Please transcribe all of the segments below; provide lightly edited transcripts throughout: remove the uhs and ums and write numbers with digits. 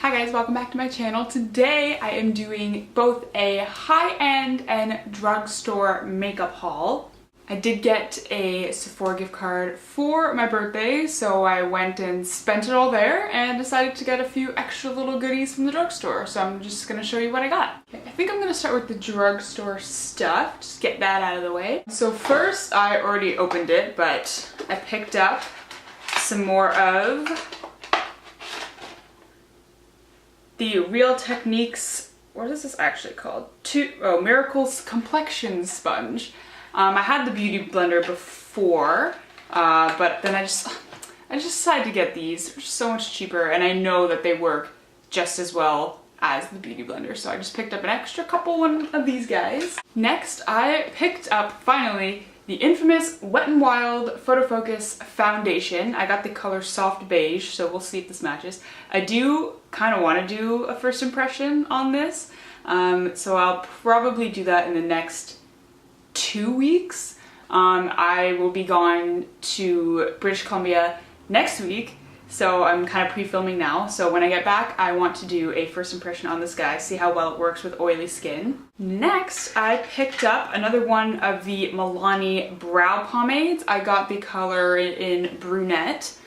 Hi guys, welcome back to my channel. Today I am doing both a high-end and drugstore makeup haul. I did get a Sephora gift card for my birthday, so I went and spent it all there and decided to get a few extra little goodies from the drugstore. So I'm just gonna show you what I got. Okay, I think I'm gonna start with the drugstore stuff, just get that out of the way. So first, I already opened it, but I picked up some more of the Real Techniques, what is this actually called? Miracle's Complexion Sponge. I had the Beauty Blender before, but then I just decided to get these. They're just so much cheaper, and I know that they work just as well as the Beauty Blender, so I just picked up an extra couple of these guys. Next, I picked up, finally, the infamous Wet n Wild Photofocus foundation. I got the color Soft Beige, so we'll see if this matches. I do kind of want to do a first impression on this, so I'll probably do that in the next 2 weeks. I will be going to British Columbia next week, so I'm kind of pre-filming now. So when I get back, I want to do a first impression on this guy, see how well it works with oily skin. Next, I picked up another one of the Milani brow pomades. I got the color in brunette.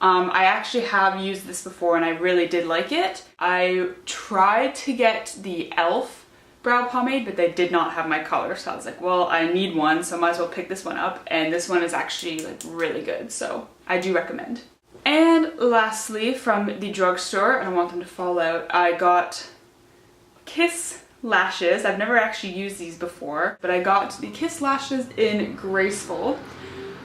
I actually have used this before and I really did like it. I tried to get the e.l.f. brow pomade, but they did not have my color, so I was like, well, I need one, so I might as well pick this one up, and this one is actually like really good, so I do recommend. And lastly, from the drugstore, I don't want them to fall out, I got Kiss lashes. I've never actually used these before, but I got the Kiss lashes in Graceful.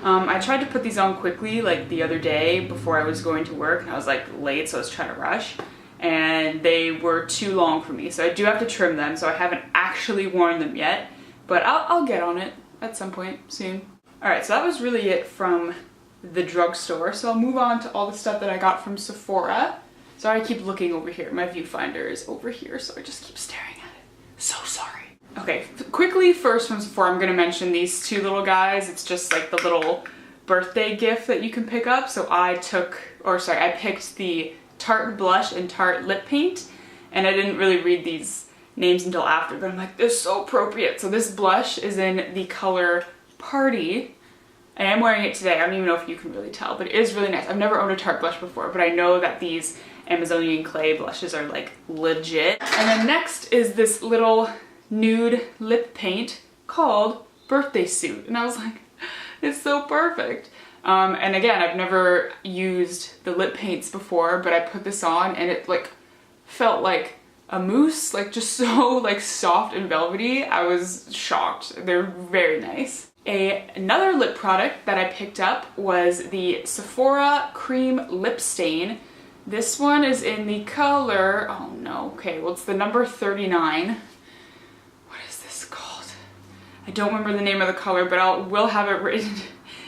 I tried to put these on quickly like the other day before I was going to work, and I was like late, so I was trying to rush, and they were too long for me, so I do have to trim them, so I haven't actually worn them yet, but I'll get on it at some point soon. Alright, so that was really it from the drugstore, so I'll move on to all the stuff that I got from Sephora. Sorry, I keep looking over here. My viewfinder is over here, so I just keep staring at it. So sorry. Okay, quickly first from Sephora, I'm gonna mention these two little guys. It's just like the little birthday gift that you can pick up. So I picked the Tarte blush and Tarte lip paint, and I didn't really read these names until after, but I'm like, this is so appropriate. So this blush is in the color Party. I am wearing it today. I don't even know if you can really tell, but it is really nice. I've never owned a Tarte blush before, but I know that these Amazonian clay blushes are like legit. And then next is this little nude lip paint called Birthday Suit, and I was like, it's so perfect. And again, I've never used the lip paints before, but I put this on and it like felt like a mousse, like just so like soft and velvety. I was shocked. They're very nice. Another lip product that I picked up was the Sephora Cream Lip Stain. This one is in the color, oh no, okay, well it's the number 39. What is this called? I don't remember the name of the color, but will have it written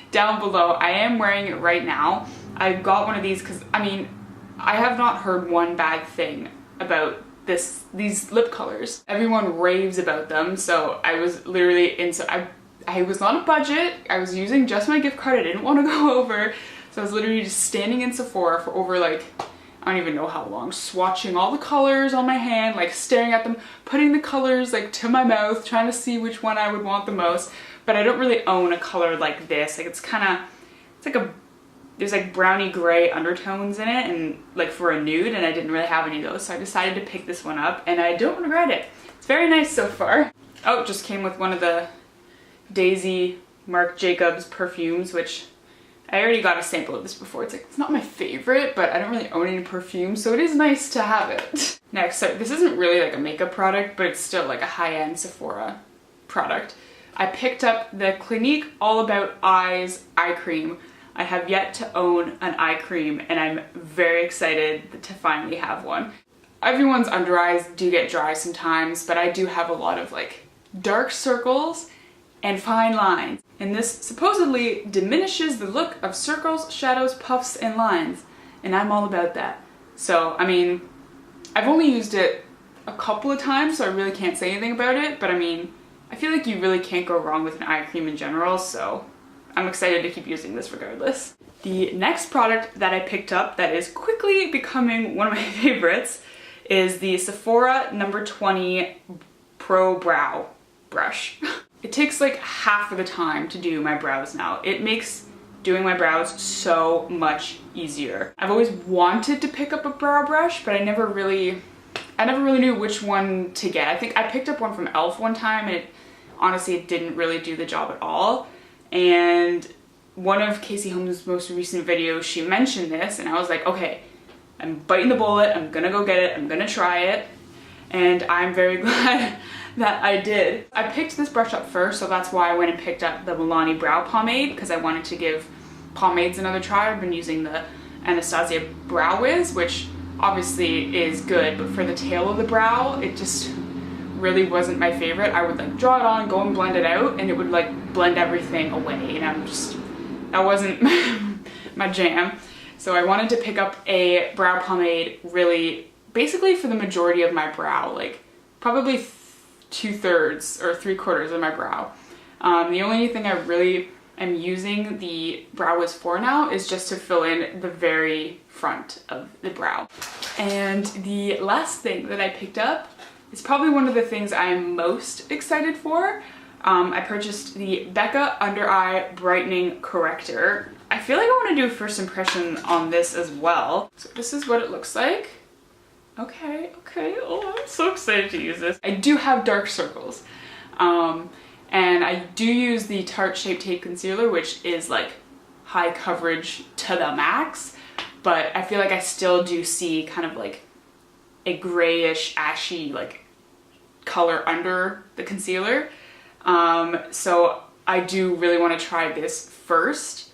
down below. I am wearing it right now. I got one of these because, I mean, I have not heard one bad thing about these lip colors. Everyone raves about them, so I was literally I was on a budget. I was using just my gift card. I didn't want to go over, so I was literally just standing in Sephora for over like, I don't even know how long, swatching all the colors on my hand, like staring at them, putting the colors like to my mouth, trying to see which one I would want the most. But I don't really own a color like this. Like it's like there's like brownie gray undertones in it, and like for a nude, and I didn't really have any of those, so I decided to pick this one up, and I don't regret it. It's very nice so far. Oh, it just came with one of the Daisy Marc Jacobs perfumes, which I already got a sample of this before. It's like, it's not my favorite, but I don't really own any perfume, so it is nice to have it. Next, so this isn't really like a makeup product, but it's still like a high-end Sephora product. I picked up the Clinique All About Eyes eye cream. I have yet to own an eye cream, and I'm very excited to finally have one. Everyone's under eyes do get dry sometimes, but I do have a lot of like dark circles and fine lines, and this supposedly diminishes the look of circles, shadows, puffs, and lines, and I'm all about that. So, I mean, I've only used it a couple of times, so I really can't say anything about it, but I mean, I feel like you really can't go wrong with an eye cream in general, so I'm excited to keep using this regardless. The next product that I picked up that is quickly becoming one of my favorites is the Sephora number 20 Pro Brow Brush. It takes like half of the time to do my brows now. It makes doing my brows so much easier. I've always wanted to pick up a brow brush, but I never really knew which one to get. I think I picked up one from e.l.f. one time, and honestly, it didn't really do the job at all. And one of Casey Holmes' most recent videos, she mentioned this, and I was like, okay, I'm biting the bullet, I'm gonna go get it, I'm gonna try it, and I'm very glad that I did. I picked this brush up first, so that's why I went and picked up the Milani Brow Pomade, because I wanted to give pomades another try. I've been using the Anastasia Brow Wiz, which obviously is good, but for the tail of the brow, it just really wasn't my favorite. I would like draw it on, go and blend it out, and it would like blend everything away, and that wasn't my jam. So I wanted to pick up a brow pomade really basically for the majority of my brow, like probably 2/3 or 3/4 of my brow. The only thing I really am using the Brow Wiz for now is just to fill in the very front of the brow. And the last thing that I picked up is probably one of the things I'm most excited for. I purchased the Becca Under Eye Brightening Corrector. I feel like I want to do a first impression on this as well. So this is what it looks like. Okay, oh, I'm so excited to use this. I do have dark circles. And I do use the Tarte Shape Tape Concealer, which is like high coverage to the max, but I feel like I still do see kind of like a grayish, ashy like color under the concealer. So I do really want to try this first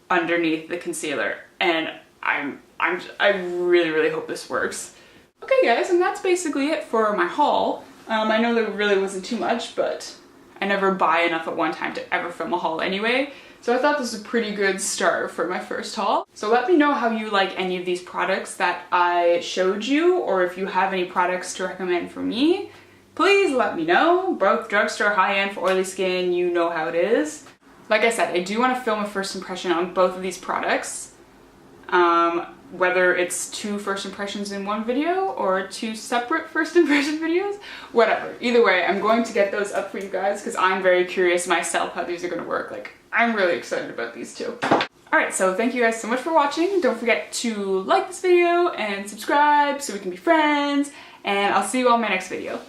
underneath the concealer, and I really hope this works. Okay guys, and that's basically it for my haul. I know there really wasn't too much, but I never buy enough at one time to ever film a haul anyway, so I thought this was a pretty good start for my first haul. So let me know how you like any of these products that I showed you, or if you have any products to recommend for me, please let me know. Both drugstore, high-end for oily skin, you know how it is. Like I said, I do want to film a first impression on both of these products. Whether it's 2 first impressions in one video or 2 separate first impression videos, whatever. Either way, I'm going to get those up for you guys because I'm very curious myself how these are going to work. Like, I'm really excited about these two. Alright, so thank you guys so much for watching. Don't forget to like this video and subscribe so we can be friends, and I'll see you all in my next video.